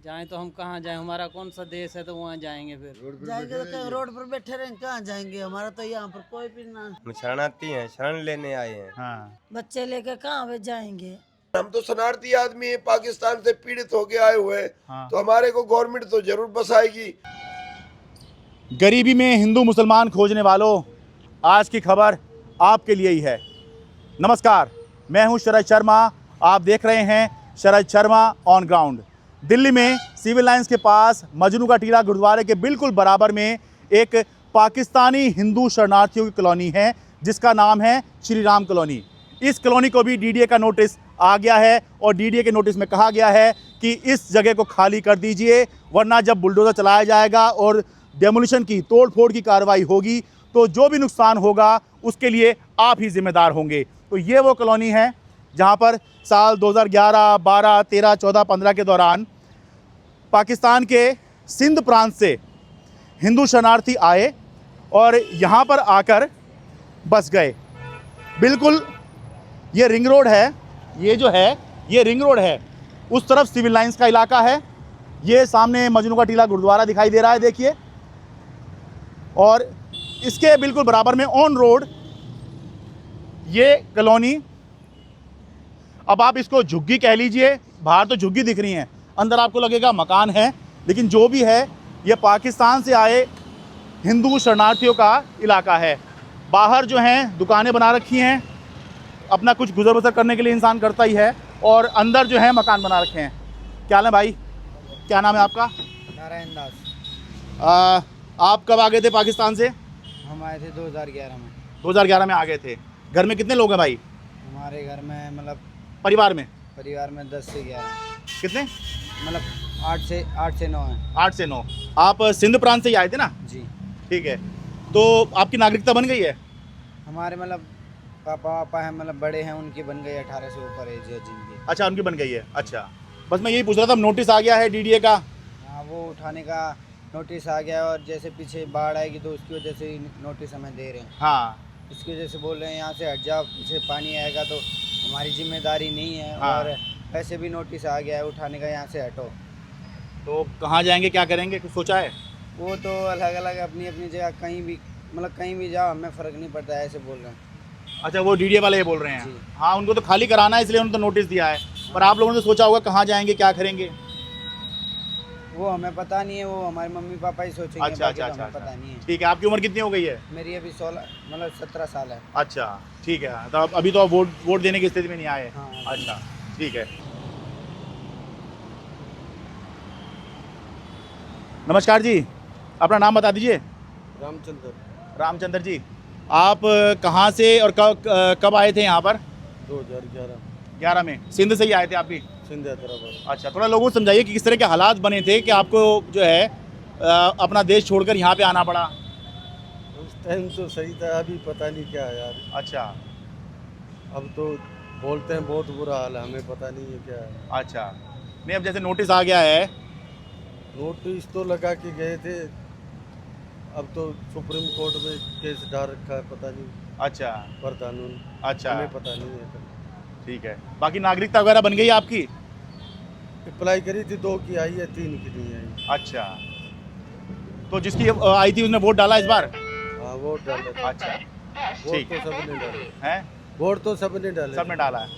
जाएं तो हम कहाँ जाएं, हमारा कौन सा देश है तो वहाँ जाएंगे फिर। जाएंगे तो क्या रोड पर बैठे रहेंगे, कहाँ जाएंगे? हमारा तो यहाँ पर कोई भी ना। हम शरणार्थी हैं, शरण लेने आए हैं। हाँ। बच्चे लेके कहाँ वे जाएंगे? हम तो शरणार्थी आदमी हैं, पाकिस्तान से पीड़ित होके आए हुए हैं। हाँ। तो हमारे को गवर्नमेंट तो जरूर बसाएगी। गरीबी में हिंदू मुसलमान खोजने वालों, आज की खबर आपके लिए ही है। नमस्कार, मैं हूं शरद शर्मा। आप देख रहे हैं शरद शर्मा ऑन ग्राउंड। दिल्ली में सिविल लाइंस के पास मजनू का टीला गुरुद्वारे के बिल्कुल बराबर में एक पाकिस्तानी हिंदू शरणार्थियों की कॉलोनी है, जिसका नाम है श्री राम कॉलोनी। इस कॉलोनी को भी डीडीए का नोटिस आ गया है और डीडीए के नोटिस में कहा गया है कि इस जगह को खाली कर दीजिए, वरना जब बुलडोज़र चलाया जाएगा और डेमोलिशन की तोड़-फोड़ की कार्रवाई होगी तो जो भी नुकसान होगा उसके लिए आप ही जिम्मेदार होंगे। तो ये वो कॉलोनी है जहाँ पर साल 2011, 12, 13, 14, 15 के दौरान पाकिस्तान के सिंध प्रांत से हिंदू शरणार्थी आए और यहाँ पर आकर बस गए। बिल्कुल ये रिंग रोड है, ये जो है ये रिंग रोड है, उस तरफ सिविल लाइंस का इलाका है। ये सामने मजनू का टीला गुरुद्वारा दिखाई दे रहा है, देखिए, और इसके बिल्कुल बराबर में ऑन रोड ये कॉलोनी। अब आप इसको झुग्गी कह लीजिए, बाहर तो झुग्गी दिख रही हैं, अंदर आपको लगेगा मकान है, लेकिन जो भी है ये पाकिस्तान से आए हिंदू शरणार्थियों का इलाका है। बाहर जो हैं दुकानें बना रखी हैं, अपना कुछ गुजर बसर करने के लिए इंसान करता ही है, और अंदर जो है मकान बना रखे हैं। क्या हाल है भाई, क्या नाम है आपका? नारायण दास। आप कब आ गए थे पाकिस्तान से? हम आए थे 2011 में। 2011 में आ गए थे। घर में कितने लोग हैं भाई? हमारे घर में मतलब परिवार में 10 से 11 कितने? मतलब 8 से 9 है। 8 से 9। आप सिंध प्रांत से ही आए थे ना? जी। ठीक है, तो आपकी नागरिकता बन गई है? हमारे मतलब पापा हैं, मतलब बड़े हैं, उनकी बन गई 18 से ऊपर एज है जिनकी। अच्छा, उनकी बन गई है। अच्छा, बस मैं यही पूछ रहा था, नोटिस आ गया है डीडीए का। हाँ, वो उठाने का नोटिस आ गया, और जैसे पीछे बाढ़ आएगी तो उसकी वजह से नोटिस हमें दे रहे हैं। हाँ इसकी वजह से बोल रहे हैं यहाँ से हट जाओ, पीछे पानी आएगा तो हमारी जिम्मेदारी नहीं है। हाँ। और वैसे भी नोटिस आ गया है उठाने का, यहाँ से हटो। तो कहाँ जाएंगे, क्या करेंगे, कुछ सोचा है? वो तो अलग अलग अपनी अपनी जगह, कहीं भी मतलब कहीं भी जाओ, हमें फ़र्क नहीं पड़ता है, ऐसे बोल रहे हैं। अच्छा, वो डीडीए वाले ये बोल रहे हैं। जी। हाँ, उनको तो खाली कराना है, इसलिए उन्होंने तो नोटिस दिया है। पर आप लोगों ने सोचा होगा कहाँ जाएंगे, क्या करेंगे? वो हमें पता नहीं है, वो हमारे मम्मी पापा ही सोचेंगे। अच्छा बाकी अच्छा तो अच्छा हमें पता अच्छा। नहीं है। ठीक है, आपकी उम्र कितनी हो गई है? मेरी अभी 16 मतलब 17 साल है। अच्छा, ठीक है, तो अभी तो आप वोट देने की स्थिति में नहीं आए। हाँ। अच्छा, ठीक है। नमस्कार जी, अपना नाम बता दीजिए। रामचंद्र। रामचंद्र जी, आप कहाँ से और कब आए थे यहाँ पर? 2011 में सिंध से ही आए थे आप भी? सिंध हैदराबाद। अच्छा, थोड़ा लोगों को समझाइए कि किस तरह के हालात बने थे कि आपको जो है अपना देश छोड़कर यहाँ पे आना पड़ा। उस टाइम तो सही था, अभी पता नहीं क्या है यार। अच्छा अब तो बोलते हैं बहुत बुरा हाल है, हमें पता नहीं है क्या है। अच्छा, नहीं, अब जैसे नोटिस आ गया है। नोटिस तो लगा के गए थे, अब तो सुप्रीम कोर्ट में केस डाल रखा है, पता नहीं अच्छा पर कानून। अच्छा, हमें पता नहीं है। ठीक है। बाकी नागरिकता वगैरह बन गई आपकी? अप्लाई करी थी, 2 की आई है, 3 की नहीं आई। अच्छा, तो जिसकी आई थी उसने वोट डाला इस बार? हाँ, वोट डाले। अच्छा, वोट ठीक तो सबने डाले है, वोट तो सबने डाले। सबने डाला है।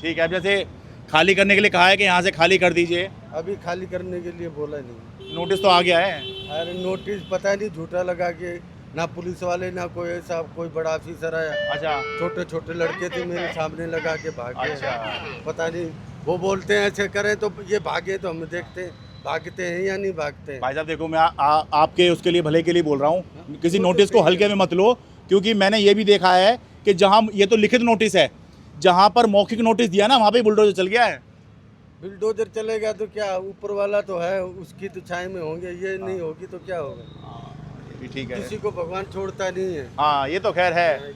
ठीक है, अब जैसे खाली करने के लिए कहा है कि यहाँ से खाली कर दीजिए, अभी खाली करने के लिए बोला नहीं। नोटिस तो आ गया है। अरे नोटिस पता नहीं झूठा लगा के, ना पुलिस वाले ना कोई ऐसा कोई बड़ा ऑफिसर आया। अच्छा छोटे छोटे लड़के थे मेरे सामने लगा के भागे। अच्छा। पता नहीं, वो बोलते हैं ऐसे करें तो ये भागे, तो हम देखते हैं भागते हैं या नहीं भागते हैं। भाई साहब देखो, मैं आपके उसके लिए भले के लिए बोल रहा हूँ, किसी नोटिस को हल्के में मत लो, क्योंकि मैंने ये भी देखा है कि जहाँ ये तो लिखित नोटिस है, जहाँ पर मौखिक नोटिस दिया ना वहाँ पे बुलडोजर चल गया है। बुलडोजर चलेगा तो क्या, ऊपर वाला तो है, उसकी तो छाया में होंगे, ये नहीं होगी तो क्या होगा। ये भी ठीक है। किसी को भगवान छोड़ता नहीं है। हाँ, ये तो खैर है।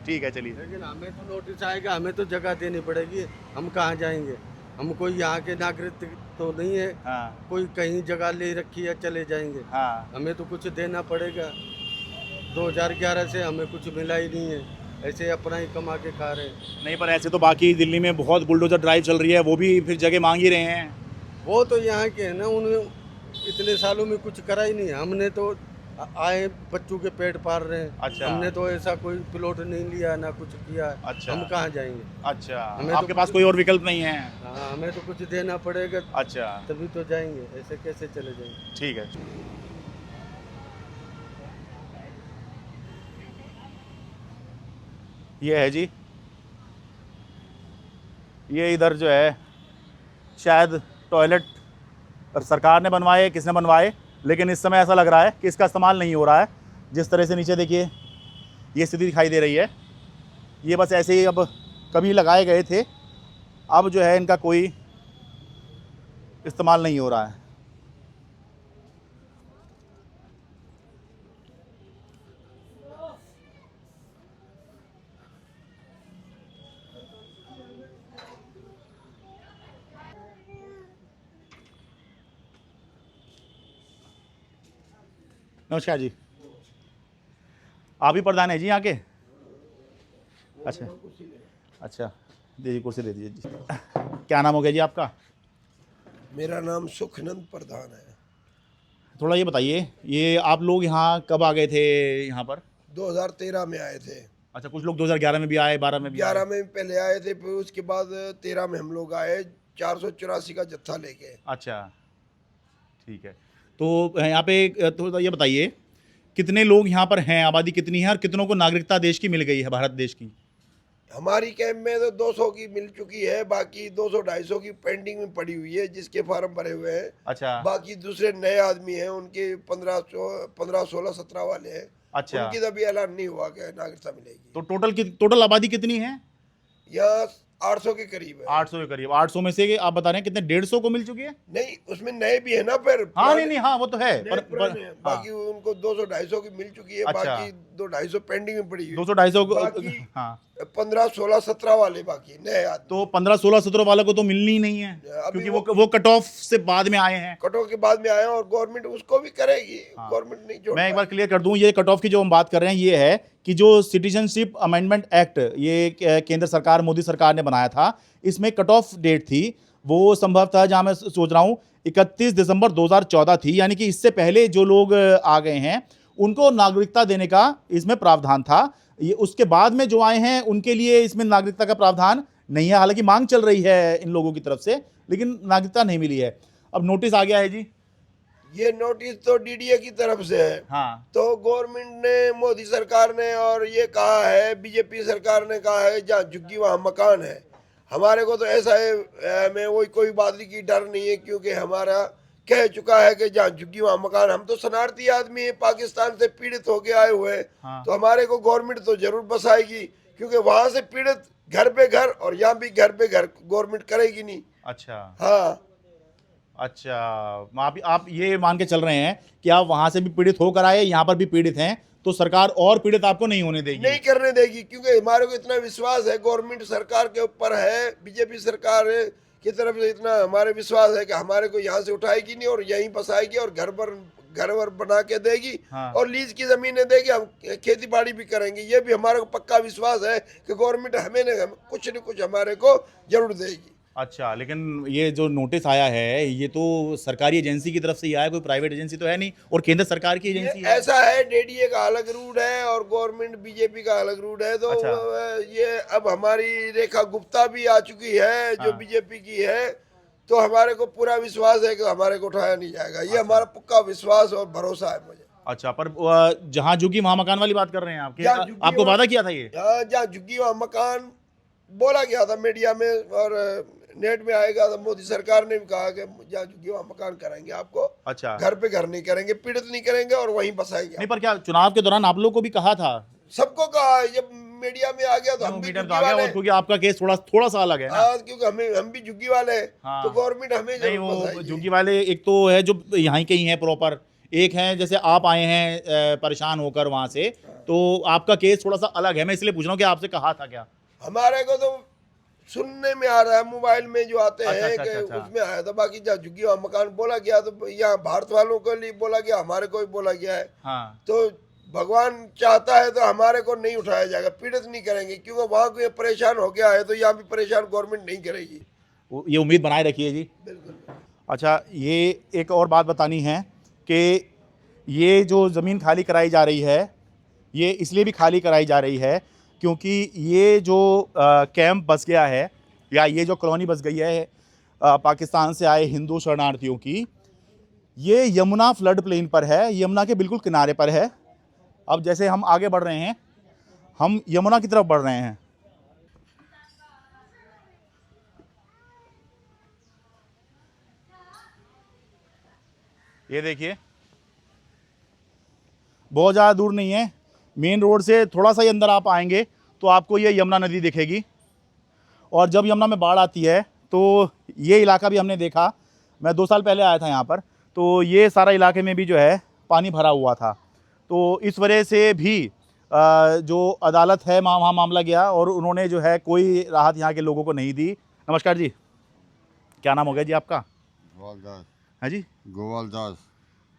ठीक है, चलिए। लेकिन हमें तो नोटिस आएगा, हमें तो जगह देनी पड़ेगी। हम कहाँ जाएंगे, हम कोई यहाँ के नागरिक तो नहीं है। हाँ कोई कहीं जगह ले रखी है, चले जाएंगे। हाँ, हमें तो कुछ देना पड़ेगा। 2011 से हमें कुछ मिला ही नहीं है, ऐसे अपना ही कमा के खा रहे हैं। नहीं, पर ऐसे तो बाकी दिल्ली में बहुत बुलडोजर ड्राइव चल रही है, वो भी फिर जगह मांग ही रहे हैं। वो तो यहाँ के हैं ना, उन्होंने इतने सालों में कुछ करा ही नहीं। हमने तो आए बच्चों के पेट पाल रहे हैं। अच्छा। हमने तो ऐसा कोई प्लॉट नहीं लिया ना कुछ किया। अच्छा। हम कहाँ जाएंगे? अच्छा, हमें आपके तो पास कोई और विकल्प नहीं है? हाँ, हमें तो कुछ देना पड़ेगा अच्छा, तभी तो जाएंगे, ऐसे कैसे चले जाएंगे? ठीक है। ये है जी, ये इधर जो है शायद टॉयलेट सरकार ने बनवाए, किसने बनवाए, लेकिन इस समय ऐसा लग रहा है कि इसका इस्तेमाल नहीं हो रहा है। जिस तरह से नीचे देखिए ये स्थिति दिखाई दे रही है, ये बस ऐसे ही अब कभी लगाए गए थे, अब जो है इनका कोई इस्तेमाल नहीं हो रहा है। नमस्कार जी, आप ही प्रधान है जी यहाँ के? अच्छा अच्छा, दीजिए कुर्सी दे दीजिए जी। क्या नाम हो गया जी आपका? मेरा नाम सुखनंद प्रधान है। थोड़ा ये बताइए, ये आप लोग यहाँ कब आ गए थे यहाँ पर? 2013 में आए थे। अच्छा, कुछ लोग 2011 में भी आए, 12 में भी आए। 11 में पहले आए थे, फिर उसके बाद 13 में हम लोग आए 484 का जत्था लेके। अच्छा, ठीक है। तो यहाँ पे तो ये बताइए कितने लोग यहाँ पर हैं, आबादी कितनी है और कितनों को नागरिकता देश की मिल गई है, भारत देश की? हमारी कैंप में तो 200 की मिल चुकी है, बाकी 200-250 की पेंडिंग में पड़ी हुई है, जिसके फार्म भरे हुए हैं। अच्छा। बाकी दूसरे नए आदमी हैं, उनके 15, 16, 17 वाले हैं। अच्छा। उनकी तो अभी ऐलान नहीं हुआ कि नागरिकता मिलेगी। तो टोटल आबादी कितनी है? यहाँ 800 के करीब है। 800 के करीब। 800 में से आप बता रहे हैं कितने, 150 को मिल चुकी है? नहीं, उसमें नए भी है ना, फिर हाँ नहीं, हाँ वो तो है, हाँ। बाकी उनको 200-250 की मिल चुकी है। अच्छा। बाकी 200-250 पेंडिंग में पड़ी है। 200-250 को। बाकी हाँ, 15, 16, 17 वाले बाकी नए आदमी। तो 15, 16, 17 वालों को तो मिलनी ही नहीं है, क्योंकि वो कट ऑफ से बाद में आए हैं। कट ऑफ के बाद में आए हैं और गवर्नमेंट उसको भी करेगी। गवर्नमेंट नहीं जोड़ मैं एक बार पाएगी। क्लियर कर दूं, ये कट ऑफ की जो हम बात कर रहे हैं ये है कि जो सिटीजनशिप अमेंडमेंट एक्ट ये केंद्र सरकार, मोदी सरकार ने बनाया था, इसमें कट ऑफ डेट थी वो संभवतः, जहां मैं सोच रहा हूं 31 दिसंबर 2014 थी, यानी कि इससे पहले जो लोग आ गए हैं उनको नागरिकता देने का इसमें प्रावधान था। ये उसके बाद में जो आए हैं उनके लिए इसमें नागरिकता का प्रावधान नहीं है, हालांकि मांग चल रही है इन लोगों की तरफ से, लेकिन नागरिकता नहीं मिली है। अब नोटिस आ गया है जी। ये नोटिस तो डीडीए की तरफ से है। हाँ, तो गवर्नमेंट ने, मोदी सरकार ने और ये कहा है, बीजेपी सरकार ने कहा है जहाँ झुग्गी वहाँ मकान है। हमारे को तो ऐसा है, हमें वही कोई बादली की डर नहीं है, क्योंकि हमारा कह चुका है कि जहाँ झुग्गी वहाँ मकान। हम तो शरणार्थी आदमी है, पाकिस्तान से पीड़ित होके आए हुए हैं। हाँ। तो हमारे को गवर्नमेंट तो जरूर बसाएगी, क्योंकि वहां से पीड़ित घर पे घर और यहाँ भी घर पे घर गवर्नमेंट करेगी नहीं। अच्छा हाँ, अच्छा, आप ये मान के चल रहे हैं कि आप वहां से भी पीड़ित होकर आए, यहाँ पर भी पीड़ित हैं, तो सरकार और पीड़ित आपको नहीं होने देगी? नहीं करने देगी, क्योंकि हमारे को इतना विश्वास है गवर्नमेंट सरकार के ऊपर है, बीजेपी सरकार की तरफ से इतना हमारे विश्वास है कि हमारे को यहाँ से उठाएगी नहीं और यहीं बसाएगी और घर वर बना के देगी। हाँ। और लीज की जमीनें देगी, हम खेती बाड़ी भी करेंगे। ये भी हमारे को पक्का विश्वास है कि गवर्नमेंट हमें कुछ न कुछ हमारे को जरूर देगी। अच्छा, लेकिन ये जो नोटिस आया है ये तो सरकारी एजेंसी की तरफ से ही आया, कोई प्राइवेट एजेंसी तो है नहीं, और केंद्र सरकार की एजेंसी है। ऐसा है, डीडीए का अलग रूट है और गवर्नमेंट बीजेपी का अलग रूट है। तो अच्छा। ये अब हमारी रेखा गुप्ता भी आ चुकी है जो बीजेपी की है, तो हमारे को पूरा विश्वास है कि हमारे को उठाया नहीं जाएगा। ये हमारा पक्का विश्वास और भरोसा है मुझे। अच्छा, पर जहाँ झुग्गी वहाँ मकान वाली बात कर रहे हैं आपको वादा किया था ये? जहाँ झुग्गी वहाँ मकान बोला गया था मीडिया में और नेट में आएगा, तो मोदी सरकार ने भी कहा कि जहाँ झुग्गी वहाँ मकान कराएंगे आपको। अच्छा, घर पे घर नहीं करेंगे, पीड़ित नहीं करेंगे और वहीं बसाएंगे। नहीं, पर क्या चुनाव के दौरान आप लोग को भी कहा था? सबको कहा, जब मीडिया में आ गया तो हम भी मीडिया में झुग्गी तो आ गया, वाले और क्योंकि आपका केस थोड़ा सा अलग है ना। क्योंकि हम भी झुग्गी वाले हैं। हाँ। तो गवर्नमेंट हमें नहीं, जरूर वो बसाएगी। झुग्गी वाले एक तो है जो यहाँ के ही हैं प्रॉपर, एक है जैसे आप आए हैं परेशान होकर वहां से, तो आपका केस थोड़ा सा अलग है। मैं इसलिए पूछ रहा हूँ कि आपसे कहा था क्या? हमारे को तो सुनने में आ रहा है, मोबाइल में जो आते अच्छा, हैं अच्छा, कि अच्छा। उसमें आया था। बाकी जहाँ झुग्गी वहाँ मकान बोला गया, तो यहाँ भारत वालों के लिए बोला गया, हमारे को भी बोला गया है। हाँ, तो भगवान चाहता है तो हमारे को नहीं उठाया जाएगा, पीड़ित नहीं करेंगे, क्योंकि वहाँ कोई परेशान हो गया है तो यहाँ भी परेशान गवर्नमेंट नहीं करेगी। ये उम्मीद बनाए रखिए जी। बिल्कुल। अच्छा, ये एक और बात बतानी है कि ये जो ज़मीन खाली कराई जा रही है, ये इसलिए भी खाली कराई जा रही है क्योंकि ये जो कैंप बस गया है या ये जो कॉलोनी बस गई है पाकिस्तान से आए हिंदू शरणार्थियों की, ये यमुना फ्लड प्लेन पर है, यमुना के बिल्कुल किनारे पर है। अब जैसे हम आगे बढ़ रहे हैं, हम यमुना की तरफ बढ़ रहे हैं। ये देखिए, बहुत ज़्यादा दूर नहीं है, मेन रोड से थोड़ा सा ही अंदर आप आएंगे तो आपको ये यमुना नदी दिखेगी। और जब यमुना में बाढ़ आती है तो ये इलाका भी हमने देखा, मैं 2 साल पहले आया था यहाँ पर, तो ये सारा इलाके में भी जो है पानी भरा हुआ था। तो इस वजह से भी जो अदालत है वहाँ मामला गया और उन्होंने जो है कोई राहत यहाँ के लोगों को नहीं दी। नमस्कार जी, क्या नाम हो गया जी आपका? गोवालदास। है जी, गोवालदास।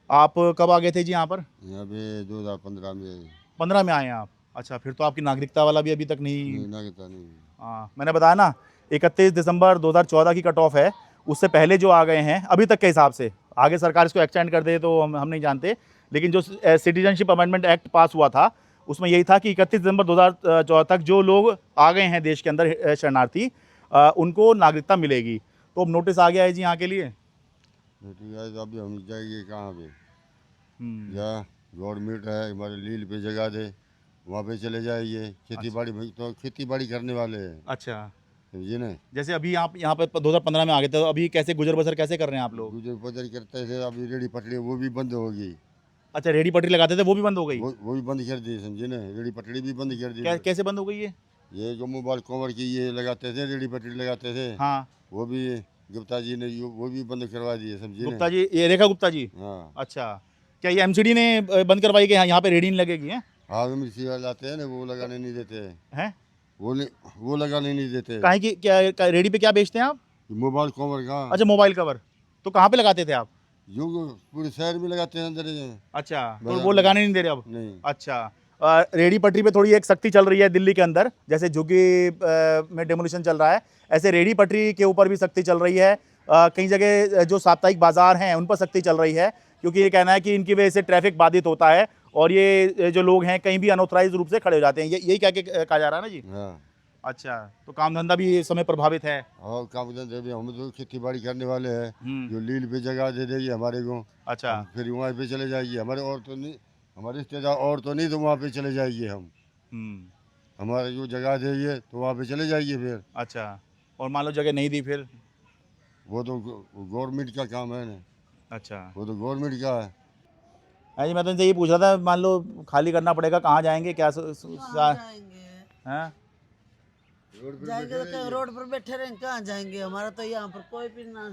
आप कब आ गए थे जी यहाँ पर? यहाँ पे 2015 में। 15 में आए हैं आप? अच्छा, फिर तो आपकी नागरिकता वाला भी अभी तक नहीं? नागरिकता नहीं। हाँ, मैंने बताया ना 31 दिसंबर 2014 की कट ऑफ है, उससे पहले जो आ गए हैं अभी तक के हिसाब से, आगे सरकार इसको एक्सटेंड कर दे तो हम नहीं जानते, लेकिन जो सिटीजनशिप अमेंडमेंट एक्ट पास हुआ था उसमें यही था कि 31 दिसंबर 2014 तक जो लोग आ गए हैं देश के अंदर शरणार्थी, उनको नागरिकता मिलेगी। तो अब नोटिस आ गया है जी यहाँ के लिए। तो अभी हम जाएंगे कहाँ पे? या गवर्नमेंट है हमारे लील पे जगह दे, वहाँ पे चले जाइए। खेती बाड़ी में तो खेती बाड़ी करने वाले हैं। अच्छा, समझे ना? जैसे अभी आप यहाँ पे 2015 में आ गए थे, तो अभी कैसे गुजर बसर कैसे कर रहे हैं आप लोग? गुजर बजर करते थे, अभी रेडी पटड़ी वो भी बंद हो गई। अच्छा, रेडी पटरी लगाते थे वो भी बंद हो गई? वो भी बंद कर दी, समझे ना? रेडी पटड़ी भी बंद कर दी। कैसे बंद हो गई ये जो मोबाइल कवर की ये लगाते थे, रेडी पटड़ी लगाते थे, हाँ, वो भी गुप्ता जी ने वो भी बंद करवा दिए, समझे? गुप्ता जी, ये रेखा गुप्ता जी? हाँ। अच्छा, क्या ये एमसीडी ने बंद करवाई कि यहाँ पे रेडी नहीं लगेगी? हैं? हाँ, मिर्ची लाते हैं ना, वो लगाने नहीं देते हैं? वो लगाने नहीं देते। काहे की क्या रेडी पे क्या बेचते हैं आप? मोबाइल कवर का। अच्छा, मोबाइल कवर तो कहाँ पे लगाते थे आप? जो पूरे शहर में लगाते हैं अंदर। अच्छा, तो वो लगाने नहीं दे रहे अब? नहीं। अच्छा, रेडी पटरी पे थोड़ी एक सख्ती चल रही है दिल्ली के अंदर, जैसे झुग्गी में डेमोलिशन चल रहा है, ऐसे रेडी पटरी के ऊपर भी सख्ती चल रही है। कई जगह जो साप्ताहिक बाजार हैं उन पर सख्ती चल रही है, क्योंकि ये कहना है कि इनकी वजह से ट्रैफिक बाधित होता है और ये जो लोग हैं कहीं भी अनऑथराइज रूप से खड़े हो जाते हैं। यही कहा जा रहा है ना जी? हाँ। अच्छा, तो काम धंधा भी इस समय प्रभावित है? और काम धंधे भी, हम तो खेती बाड़ी करने वाले हैं। जो लील पे जगह दे देगी हमारे को, अच्छा, फिर वहाँ पे चले जाइए। हमारे और तो नहीं, हमारे रिश्तेदार और तो नहीं, तो वहाँ पे चले जाइए हम। हमारे जो जगह देगी तो वहाँ पे चले जाइए फिर। अच्छा, और मान लो जगह नहीं दी फिर? वो तो गवर्नमेंट का काम है ना। अच्छा, वो तो गवर्नमेंट का है। जी, मैं तो इनसे ये पूछ रहा था, मान लो खाली करना पड़ेगा, कहाँ जाएंगे? क्या जाएंगे हैं? जाएंगे तो क्या रोड पर बैठे रहेंगे, कहाँ जाएंगे? हमारा तो यहाँ पर कोई भी ना,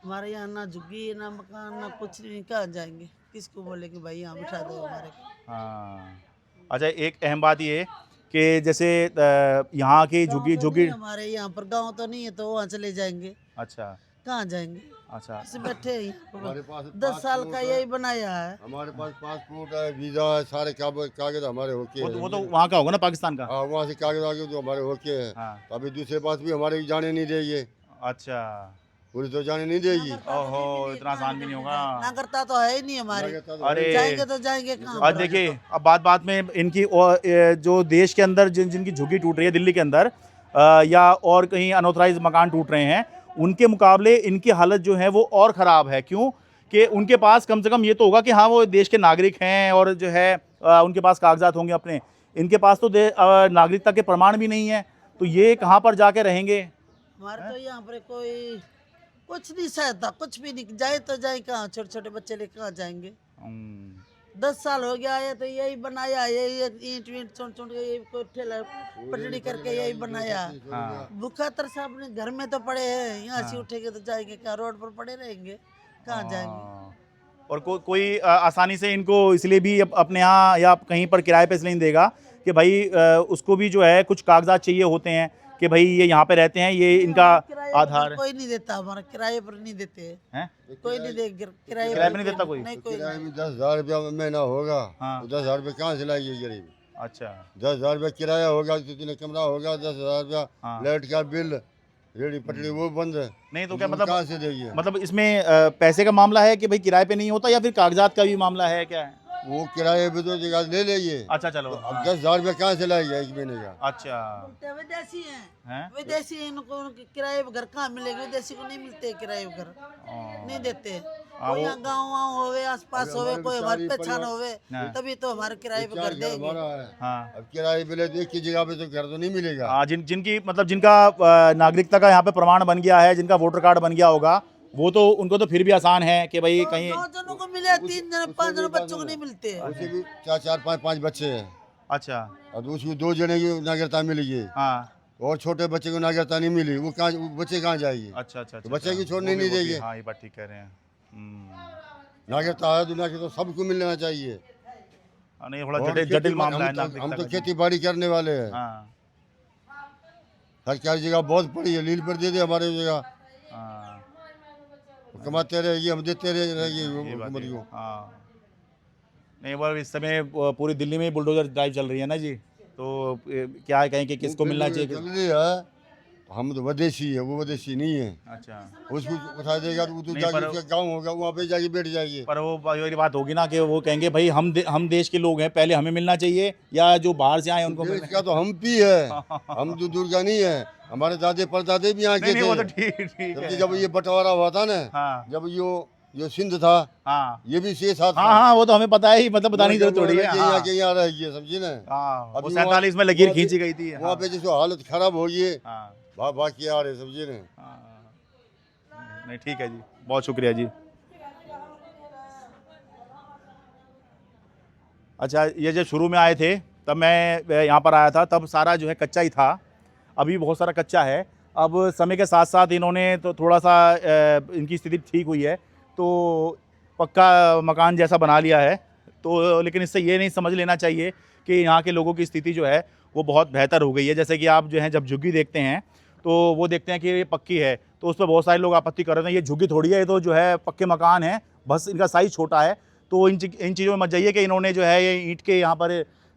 हमारे यहाँ ना झुग्गी ना मकान ना कुछ नहीं, कहाँ जाएंगे? किसको बोले कि भाई यहाँ बिठा दो हमारे को? हाँ, अच्छा, एक अहम बात ये कि जैसे यहाँ की झुग्गी हमारे यहाँ पर गाँव तो नहीं है, तो वहाँ चले जाएंगे। अच्छा, कहाँ जाएंगे? अच्छा, ऐसे बैठे हैं हमारे पास 10 साल का यही बनाया है। हमारे पास पासपोर्ट है, वीजा है, सारे कागज हमारे होके हैं। वो तो वहाँ का होगा ना, पाकिस्तान का? हाँ, वहाँ से कागज आगे जो हमारे होके हैं। हाँ। तो अभी दूसरे पास भी हमारे जाने नहीं देगी। अच्छा, पूरी तो जाने नहीं देगी। ओहो, इतना आसान भी नहीं होगा। नागरिकता तो है ही नहीं हमारी। अरे जाएंगे तो जाएंगे कहाँ? आज देखिए, अब बात में इनकी जो देश के अंदर जिनकी झुग्गी टूट रही है दिल्ली के अंदर, या और कहीं अनऑथराइज मकान टूट रहे हैं, उनके मुकाबले इनकी हालत जो है वो और ख़राब है। क्यों? कि उनके पास कम से कम ये तो होगा कि हाँ वो देश के नागरिक हैं और जो है उनके पास कागजात होंगे अपने। इनके पास तो नागरिकता के प्रमाण भी नहीं है, तो ये कहाँ पर जाके रहेंगे? हमारे तो यहाँ पर कोई कुछ नहीं सहायता, कुछ भी नहीं। जाए तो जाए कहाँ? छोटे छोटे बच्चे लेकर कहाँ जाएंगे? 10 साल हो गया है तो यही बनाया, यही ईंट वींट चोट के यही कोई ठेला पटड़ी करके यही बनाया। भूखा तरसा अपने घर में तो पड़े हैं, यहाँ से उठेंगे तो जाएंगे क्या? रोड पर पड़े रहेंगे, कहाँ जाएंगे? और कोई आसानी से इनको इसलिए भी अपने यहाँ या कहीं पर किराए पे इसलिए नहीं देगा कि भाई उसको भी जो है कुछ कागजात चाहिए होते हैं कि भाई ये यहाँ पे रहते हैं, ये इनका आधार है। कोई नहीं देता, हमारा किराए पर नहीं देते हैं? कोई नहीं दे, किराए पे नहीं देता कोई? नहीं, कोई किराए में 10,000 रुपया महीना होगा। हाँ। तो 10,000 रुपये कहाँ से लाइए गरीब? अच्छा, 10,000 रुपया किराया होगा, कितने कमरा होगा, 10,000 रुपया लाइट का बिल, रेडी पटरी वो बंद है। नहीं तो क्या वो मतलब कहाँ से देंगे? मतलब इसमें पैसे का मामला है कि भाई किराए पे नहीं होता, या फिर कागजात का भी मामला है, क्या है? वो किराए पे तो जगह ले लेंगे। अच्छा चलो। तो अब 10,000 रुपये कहाँ से लाएगा एक महीने का? अच्छा बोलते हैं विदेशी हैं, हैं? विदेशी हैं, इनको उनके किराए पे घर कहाँ मिलेगा? विदेशी को नहीं मिलते किराए पे घर, नहीं देते। कोई यहाँ गाँव वाँव होवे, आसपास अभी होवे, हमारे कोई चार हमारे ही पहचान परिवार- होवे, हाँ। तभी तो हमारे किराए पे चार घर घर देंगे। हमारा है। हाँ अब किराए पे ले तो एक की जगह पे तो घर तो नहीं मिलेगा। जिनकी मतलब जिनका नागरिकता का यहाँ पे प्रमाण बन गया है, जिनका वोटर कार्ड बन गया होगा, वो तो उनको तो फिर भी आसान है कि भाई कहीं। 2 जनों को मिले, 3 जन 5 जन बच्चों को नहीं मिलते। उसे भी 4-5 बच्चे हैं। अच्छा अब उसको 2 जने की नागरिकता मिलेगी हाँ और छोटे बच्चे को नागरिकता नहीं मिली, वो कहाँ, वो बच्चे कहाँ जाएगी? अच्छा अच्छा तो बच्चे की अच्छा, छोड़ने वो भी- नहीं वो भी- देंगे। हाँ ये बात ठीक कह रहे हैं। नागरिकता है दुनिया की तो सबको मिलना चाहिए। नहीं थोड़ा और जटिल जटिल खेती- मामला है हम नागरिकता तो का। खेती बाड़ी करने वाले हैं। हाँ सरकारी जगह बहुत पड़ी है, लील पर दे दे हमारे जगह, हाँ कमाते रहेगी, हम देते रहेंगे ये बात हुकूमत है। को। हाँ नहीं वो इस समय पूरी दिल्ली में ही बुलडोजर ड्राइव चल रही है ना जी, तो क्या है कहें कि किसको मिलना चाहिए चल रही है। हम तो विदेशी है, वो विदेशी नहीं है। अच्छा उसको उठा देगा तो वो तो नहीं, जाके पर- उसका गाँव होगा, वहाँ पे जाके बैठ जाएगी। पर वो वाली बात होगी ना कि वो कहेंगे भाई हम देश के लोग हैं, पहले हमें मिलना चाहिए, या जो बाहर से आए उनको देश मिलना। का तो हम भी है, हम तो दूर का नहीं है। हमारे दादे परदादे भी यहाँ के नहीं वो तो थे। ठीक है। जब ये बंटवारा हुआ था ना, हाँ जब यो सिंध था, हाँ ये भी 6-7 हाँ हाँ वो तो हमें पता है ही, मतलब बताने की जरूरत थोड़ी है। यहाँ हाँ, के यहाँ रहेगी, समझी ना। हाँ वो अभी 47 में लकीर खींची गई थी। वहाँ पे जिसको हालत खराब होगी, हाँ बाकी आ रहे, समझे ना। हाँ नहीं ठीक है जी, बहुत शुक्रिया जी। अच्छा ये जब शुरू में आए थे तब मैं यहाँ पर आया था, तब सारा जो है कच्चा ही था, अभी बहुत सारा कच्चा है। अब समय के साथ साथ इन्होंने तो थोड़ा सा इनकी स्थिति ठीक हुई है, तो पक्का मकान जैसा बना लिया है। तो लेकिन इससे ये नहीं समझ लेना चाहिए कि यहाँ के लोगों की स्थिति जो है वो बहुत बेहतर हो गई है। जैसे कि आप जो है जब झुग्गी देखते हैं तो वो देखते हैं कि ये पक्की है, तो उस पर बहुत सारे लोग आपत्ति कर रहे हैं ये झुग्गी थोड़ी है, ये तो जो है पक्के मकान है, बस इनका साइज़ छोटा है। तो इन चीज़ों में मत जाइए कि इन्होंने जो है ये ईंट के यहाँ पर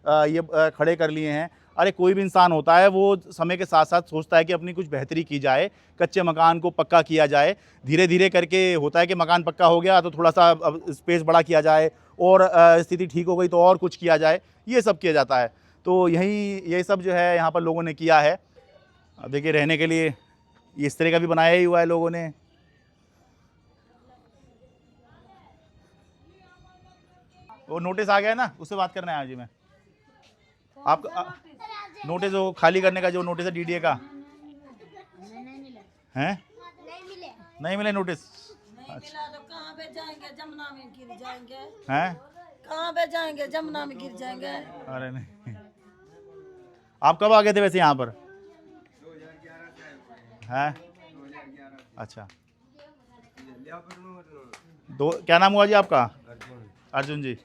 ये खड़े कर लिए हैं। अरे कोई भी इंसान होता है वो समय के साथ साथ सोचता है कि अपनी कुछ बेहतरी की जाए, कच्चे मकान को पक्का किया जाए। धीरे धीरे करके होता है कि मकान पक्का हो गया तो थोड़ा सा अब स्पेस बड़ा किया जाए, और स्थिति ठीक हो गई तो और कुछ किया जाए, ये सब किया जाता है। तो यही सब जो है यहाँ पर लोगों ने किया है। अब देखिए रहने के लिए ये इस तरह का भी बनाया ही हुआ है लोगों ने। वो नोटिस आ गया है ना, उससे बात करना है आज ही मैं आपका नोटिस, वो खाली करने का जो नोटिस है डीडीए का है, नहीं मिले नोटिस। मिला तो कहाँ पे जाएंगे? जमुना में गिर जाएंगे। हैं कहाँ पे जाएंगे? जमुना में गिर जाएंगे। अरे नहीं, आप कब आ गए थे वैसे यहाँ पर? हैं अच्छा, क्या नाम हुआ जी आपका? अर्जुन जी।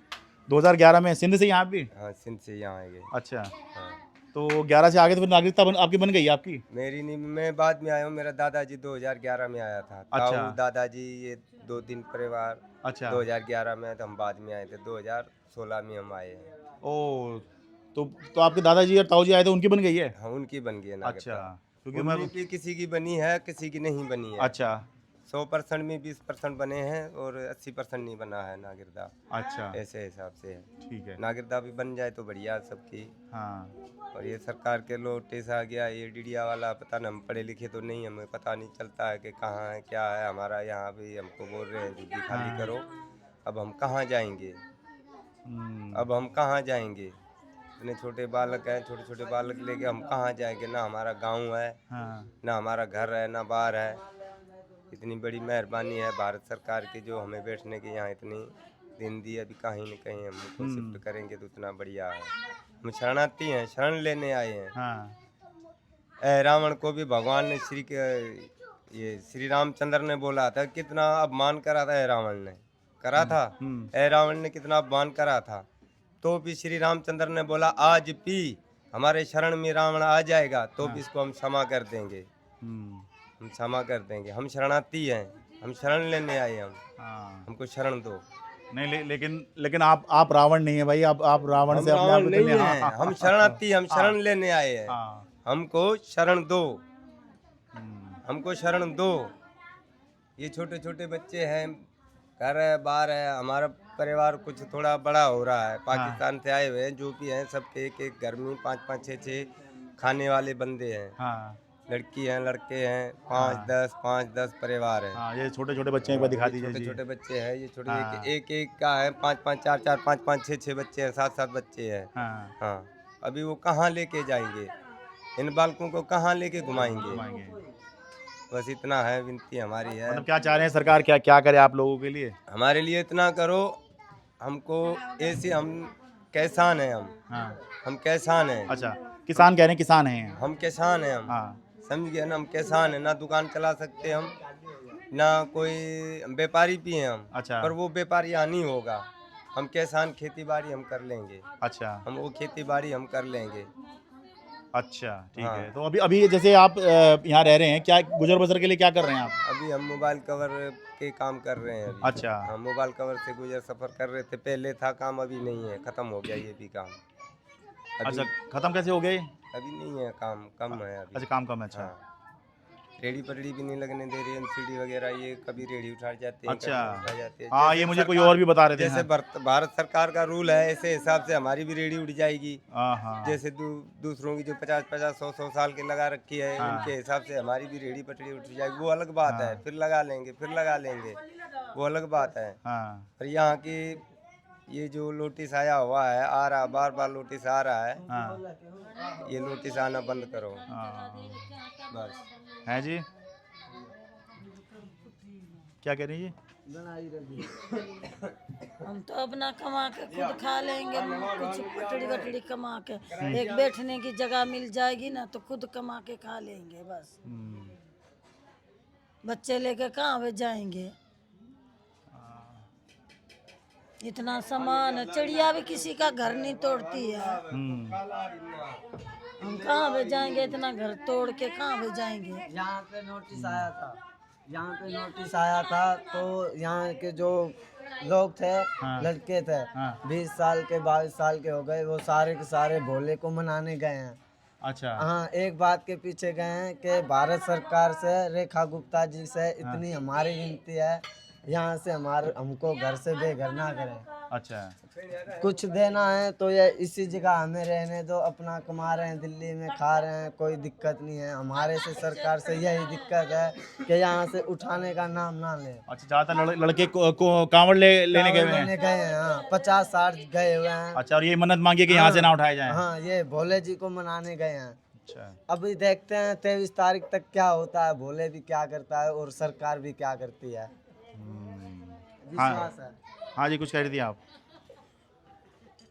2011 में सिंध से यहाँ भी? हाँ, सिंध से यहाँ आए गए। अच्छा हाँ। तो 11 से आगे तो फिर नागरिकता आपकी बन गई आपकी? मेरी नहीं, मैं बाद में आया हूँ। मेरा दादाजी 2011 में आया था। अच्छा। ताऊ दादाजी ये 2-3 परिवार अच्छा 2011 में, तो हम बाद में आए थे। 2016 में हम आए हैं। ओ तो आपके दादाजी और ताऊ जी आए थे, उनकी बन गई है? हाँ, उनकी बन गई है अच्छा नागरिकता। क्योंकि मैं उनकी किसी की बनी है, किसी की नहीं बनी है। अच्छा 100% में 20% बने हैं और 80% नहीं बना है नागरिकता। अच्छा ऐसे हिसाब से है। ठीक है। नागरिकता भी बन जाए तो बढ़िया सबकी। हाँ और ये सरकार के नोटिस आ गया, ये डीडिया वाला, पता न, हम पढ़े लिखे तो नहीं, हमें पता नहीं चलता है कि कहाँ है क्या है। हमारा यहाँ भी हमको बोल रहे हैं झुग्गी खाली करो। अब हम कहाँ जाएंगे? अब हम कहाँ जाएंगे? इतने छोटे बालक हैं, छोटे छोटे बालक लेके हम कहाँ जाएंगे? ना हमारा गांव है, हाँ ना हमारा घर है, ना बाहर है। इतनी बड़ी मेहरबानी है भारत सरकार की जो हमें बैठने की यहाँ इतनी दिन दी। अभी कहीं न कहीं हम शिफ्ट करेंगे तो उतना बढ़िया है। हम शरणार्थी हैं, शरण लेने आए हैं। हाँ रावण को भी भगवान ने ये श्री रामचंद्र ने बोला था, कितना अपमान करा था रावण ने, करा था। रावण ने कितना अपमान करा था, तो भी श्री रामचंद्र ने बोला आज भी हमारे शरण में रावण आ जाएगा तो भी इसको हम क्षमा कर देंगे, हम क्षमा कर देंगे। हम शरणार्थी हैं, हम शरण लेने आए हैं। हाँ हमको शरण दो। नहीं लेकिन आप रावण नहीं है भाई, आप रावण हम से अपने आप रावण को नहीं तुलनीय- हैं, हम शरणार्थी, हम शरण लेने आए हैं। हाँ हमको शरण दो। हमको शरण दो। ये छोटे छोटे बच्चे हैं, घर है, बाहर है, हमारा परिवार कुछ थोड़ा बड़ा हो रहा है। पाकिस्तान से आए हुए हैं, जो भी हैं सबके एक एक घर में 5-5, 6-6 खाने वाले बंदे हैं। हाँ लड़की हैं, लड़के हैं, 5-10 परिवार हैं। हाँ, ये छोटे छोटे बच्चे एक बार दिखा दीजिए छोटे जी। छोटे बच्चे हैं, ये छोटे हाँ। एक एक का है 5-5, 4-4, 5-5, 6-6 बच्चे हैं, 7-7 बच्चे हैं। हाँ, हाँ, अभी वो कहाँ लेके जाएंगे इन बालकों को, कहाँ लेके घुमाएंगे? घुमाएंगे। बस इतना है, विनती हमारी है। मतलब क्या चाह रहे हैं सरकार, क्या क्या करे आप लोगों के लिए? हमारे लिए इतना करो, हमको ऐसे, हम किसान हैं, हाँ हम किसान हैं, अच्छा, किसान कह रहे हैं, किसान हैं। हम किसान हैं, हम हाँ समझ गए ना, हम किसान हैं, ना दुकान चला सकते हम, ना कोई व्यापारी भी हैं हम। अच्छा। पर वो व्यापारी यहाँ नहीं होगा। हम किसान, खेती बाड़ी हम कर लेंगे। अच्छा हम वो खेती बाड़ी हम कर लेंगे। अच्छा ठीक हाँ। है। तो अभी अभी जैसे आप यहाँ रह रहे हैं, क्या गुजर बसर के लिए क्या कर रहे हैं आप? अभी हम मोबाइल कवर के काम कर रहे हैं अभी। अच्छा। हम मोबाइल कवर से गुजर सफर कर रहे थे, पहले था काम, अभी नहीं है, खत्म हो गया ये भी काम। अभी, अच्छा, खत्म कैसे हो गए? अभी नहीं है काम, कम है अभी। अच्छा, काम कम है। अच्छा हाँ। रेडी पटड़ी भी नहीं लगने दे रही, एमसीडी वगैरह, ये कभी रेडी उठा जाते हैं, अच्छा। कभी उठा जाते हैं। हाँ, जैसे ये मुझे कोई सरकार- और भी बता रहे थे। जैसे भारत सरकार का रूल है, ऐसे हिसाब से हमारी भी रेडी उठ जाएगी। हाँ हाँ जैसे दूसरों की जो 50-50, 100-100 साल की लगा रखी है, हाँ। उनके हिसाब से हमारी भी रेडी पटड़ी उठ जाएगी। वो अलग बात है, फिर लगा लेंगे, वो अलग बात है। हाँ और यहाँ की ये जो नोटिस आया हुआ है, आ रहा, बार बार नोटिस आ रहा है, हाँ ये नोटिस आना बंद करो हाँ। बस। है जी, क्या कह रही है? हम तो अपना कमा के खुद खा लेंगे, कुछ पटड़ी वटड़ी कमा के, एक बैठने की जगह मिल जाएगी ना तो खुद कमा के खा लेंगे बस। बच्चे लेके कहाँ वे जाएंगे? इतना सामान है, चिड़िया भी किसी का घर नहीं तोड़ती है। हम कहाँ वे जाएंगे, इतना घर तोड़ के कहाँ वे जाएंगे? यहाँ पे नोटिस आया था, यहाँ पे नोटिस आया था, तो यहाँ के जो लोग थे, लड़के थे, 20 साल के 22 साल के हो गए, वो सारे के सारे भोले को मनाने गए हैं। अच्छा हाँ, एक बात के पीछे गए हैं कि भारत सरकार से, रेखा गुप्ता जी से इतनी हमारी विनती है, यहाँ से हमको घर से बेघर ना करें। अच्छा कुछ देना है तो ये इसी जगह हमें रहने दो, अपना कमा रहे हैं, दिल्ली में खा रहे हैं, कोई दिक्कत नहीं है। हमारे से सरकार से यही दिक्कत है कि यहाँ से उठाने का नाम ना ले। अच्छा, ज़्यादातर लड़के को कांवड़ लेने गए हुए हैं। लेने गए हैं, हाँ, 50-60 गए हुए हैं। अच्छा, और ये मन्नत मांगी कि यहाँ से ना उठाए जाएं। हाँ, ये भोले जी को मनाने गए हैं। अच्छा, अभी देखते हैं 23 तारीख तक क्या होता है, भोले भी क्या करता है और सरकार भी क्या करती है। विश्वास है। हाँ जी, कुछ कह रही थी आप?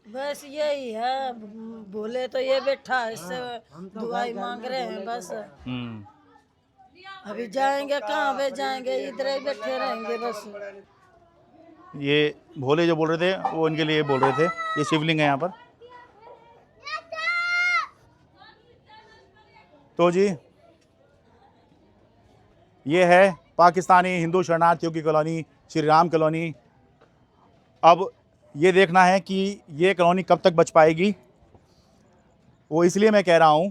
बस यही है, बोले तो ये बैठा है, इससे दुआई मांग रहे हैं बस। अभी जाएंगे कहाँ वे जाएंगे, इधर ही बैठे रहेंगे बस। ये भोले जो बोल रहे थे वो इनके लिए बोल रहे थे। ये शिवलिंग है यहाँ पर। तो जी, ये है पाकिस्तानी हिंदू शरणार्थियों की कॉलोनी, श्री राम कॉलोनी। अब ये देखना है कि ये कॉलोनी कब तक बच पाएगी। वो इसलिए मैं कह रहा हूँ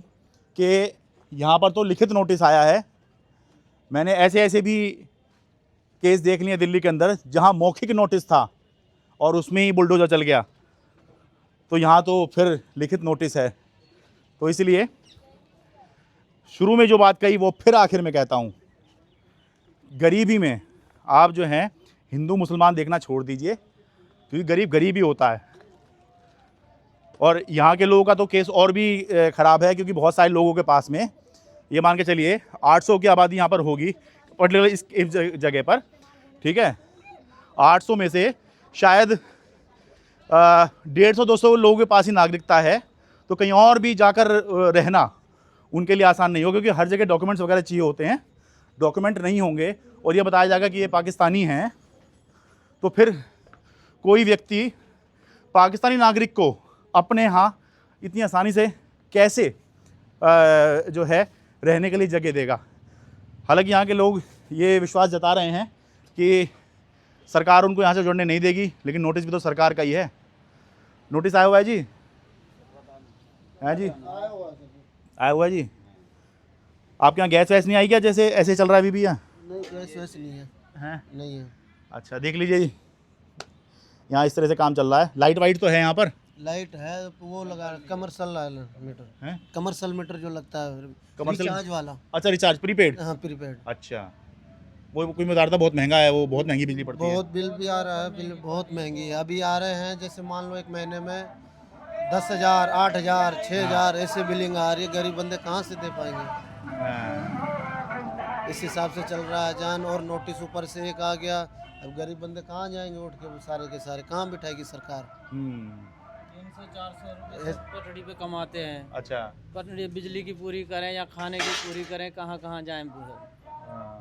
कि यहाँ पर तो लिखित नोटिस आया है। मैंने ऐसे भी केस देख लिए दिल्ली के अंदर जहाँ मौखिक नोटिस था और उसमें ही बुलडोज़र चल गया। तो यहाँ तो फिर लिखित नोटिस है। तो इसलिए शुरू में जो बात कही वो फिर आखिर में कहता हूँ, गरीबी में आप जो हैं हिंदू मुसलमान देखना छोड़ दीजिए, क्योंकि गरीब गरीब ही होता है। और यहाँ के लोगों का तो केस और भी ख़राब है, क्योंकि बहुत सारे लोगों के पास में, ये मान के चलिए 800 की आबादी यहाँ पर होगी पर्टिकुलर इस जगह पर, ठीक है। 800 में से शायद 150-200 लोगों के पास ही नागरिकता है। तो कहीं और भी जाकर रहना उनके लिए आसान नहीं होगा, क्योंकि हर जगह डॉक्यूमेंट्स वगैरह चाहिए होते हैं। डॉक्यूमेंट नहीं होंगे और ये बताया जाएगा कि ये पाकिस्तानी हैं, तो फिर कोई व्यक्ति पाकिस्तानी नागरिक को अपने यहाँ इतनी आसानी से कैसे जो है रहने के लिए जगह देगा। हालांकि यहाँ के लोग ये विश्वास जता रहे हैं कि सरकार उनको यहाँ से जोड़ने नहीं देगी, लेकिन नोटिस भी तो सरकार का ही है। नोटिस आया हुआ है जी, है जी, आया हुआ है जी। आपके यहाँ गैस वैस नहीं आई क्या, जैसे ऐसे चल रहा है अभी भी यहाँ? नहीं गैस वैस नहीं है। हैं? नहीं है। अच्छा देख लीजिए जी, यहाँ इस तरह से काम चल रहा है। लाइट वाइट तो है यहाँ पर? लाइट है, वो लगा कमर्शियल मीटर हैं? कमर्शियल मीटर जो लगता है कमर्शियल रिचार्ज वाला। अच्छा रिचार्ज प्रीपेड? हाँ प्रीपेड। अच्छा वो कोई बता रहा था बहुत महंगा है, वो बहुत महंगी बिजली पड़ती है। बहुत बिल भी आ रहा है, बिल बहुत महंगी है। अभी आ रहे हैं जैसे मान लो एक महीने में 10,000, 8,000, 6,000 ऐसे बिलिंग आ रही है। गरीब बंदे कहाँ से दे पाएंगे? हाँ। इस हिसाब से चल रहा है जान। और नोटिस ऊपर से एक आ गया, अब गरीब बंदे कहाँ जाएंगे उठ के? वो सारे के सारे कहाँ बिठाएगी सरकार? 300-400 रुपये पटड़ी पे कमाते हैं। अच्छा पटड़ी बिजली की पूरी करें या खाने की पूरी करें, कहाँ कहाँ जाएं पूरा,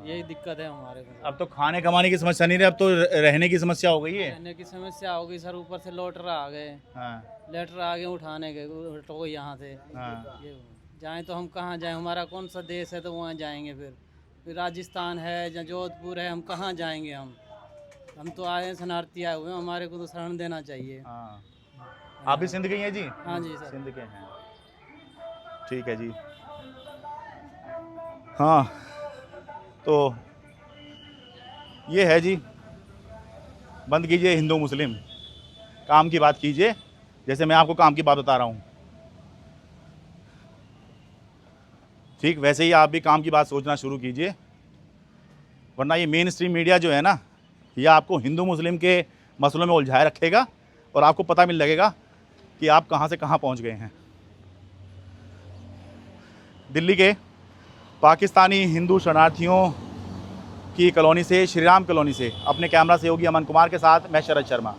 यही दिक्कत है हमारे को। अब तो खाने कमाने की समस्या नहीं रही, अब तो रहने की समस्या हो गई है। रहने की समस्या हो गई सर, ऊपर से लोटर आ गए। हाँ। लेटर आ गए उठाने के, उठो यहाँ से। हाँ। ये जाएं तो हम कहाँ जाएं, हमारा कौन सा देश है तो वहाँ जाएंगे फिर राजस्थान है या जोधपुर है, हम कहाँ जाएंगे? हम तो आए हैं शरणार्थी आए हुए हैं, हमारे को तो शरण देना चाहिए। हाँ। आप भी सिंध के ही हैं जी? हाँ जी सर सिंध के हैं, ठीक है जी। हाँ तो ये है जी, बंद कीजिए हिंदू मुस्लिम, काम की बात कीजिए। जैसे मैं आपको काम की बात बता रहा हूँ, ठीक वैसे ही आप भी काम की बात सोचना शुरू कीजिए, वरना ये मेन स्ट्रीम मीडिया जो है ना, ये आपको हिंदू मुस्लिम के मसलों में उलझाए रखेगा और आपको पता मिल लगेगा कि आप कहाँ से कहाँ पहुँच गए हैं। दिल्ली के पाकिस्तानी हिंदू शरणार्थियों की कॉलोनी से, श्री राम कॉलोनी से अपने कैमरा सहयोगी अमन कुमार के साथ मैं शरद शर्मा।